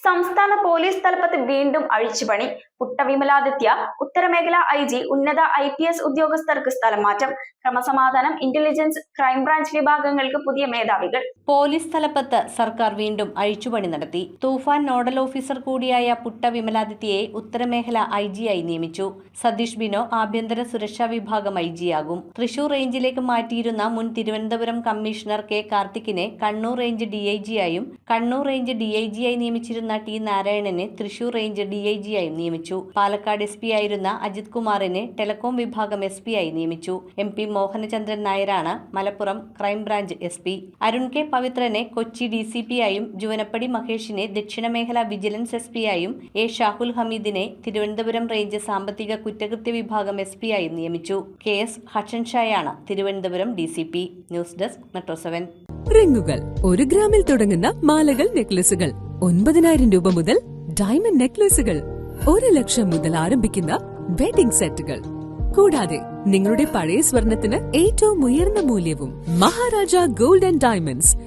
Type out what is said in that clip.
സംസ്ഥാന പോലീസ് തലപ്പത്ത് വീണ്ടും അഴിച്ചുപണി. പുട്ടവിമലാദിത്യ, ഉത്തരമേഖല IG, ഉന്നത IPS ഉദ്യോഗസ്ഥർക്ക് സ്ഥലം മാറ്റം. ക്രമസമാധാനം, ഇന്റലിജൻസ്, ക്രൈംബ്രാഞ്ച് വിഭാഗങ്ങൾക്ക് പുതിയ മേധാവികൾ. പോലീസ് തലപ്പത്ത് സർക്കാർ വീണ്ടും അഴിച്ചുപണി നടത്തി. തൂഫാൻ നോഡൽ ഓഫീസർ കൂടിയായ പുട്ടവിമലാദിത്യയെ ഉത്തരമേഖല IG ആയി നിയമിച്ചു. സതീഷ് ബിനോ ആഭ്യന്തര സുരക്ഷാ വിഭാഗം IG ആകും. തൃശൂർ റേഞ്ചിലേക്ക് മാറ്റിയിരുന്ന മുൻ തിരുവനന്തപുരം കമ്മീഷണർ K കാർത്തിക്കിനെ കണ്ണൂർ റേഞ്ച് DIG ആയും കണ്ണൂർ റേഞ്ച് DIG ആയി നിയമിച്ചിരുന്ന T നാരായണനെ തൃശൂർ റേഞ്ച് DIG ആയും നിയമിച്ചു. പാലക്കാട് SP ആയിരുന്ന അജിത് കുമാറിനെ ടെലികോം വിഭാഗം SP ആയി നിയമിച്ചു. MP മോഹനചന്ദ്രൻ നായരാണ് Malappuram crime branch SP. Arun K പവിത്രനെ കൊച്ചി DCP ആയും ജുവനപ്പടി മഹേഷിനെ ദക്ഷിണമേഖല വിജിലൻസ് SP ആയും A ഷാഹുൽ ഹമീദിനെ തിരുവനന്തപുരം റേഞ്ച് സാമ്പത്തിക കുറ്റകൃത്യ വിഭാഗം SP ആയും നിയമിച്ചു. KS ഹസൻ ഷായാണ് Thiruvananthapuram DCP. News desk metro 7. റിങ്ങുകൾ 1 ഗ്രാമിൽ തുടങ്ങുന്ന മാലകൾ, നെക്ലസുകൾ 9,000 രൂപ മുതൽ ഡയമണ്ട് നെക്ലസുകൾ 1 ലക്ഷം മുതൽ ആരംഭിക്കുന്ന വെഡിംഗ് സെറ്റുകൾ. കൂടാതെ നിങ്ങളുടെ പഴയ സ്വർണത്തിന് ഏറ്റവും ഉയർന്ന മൂല്യവും. Maharaja gold and diamonds,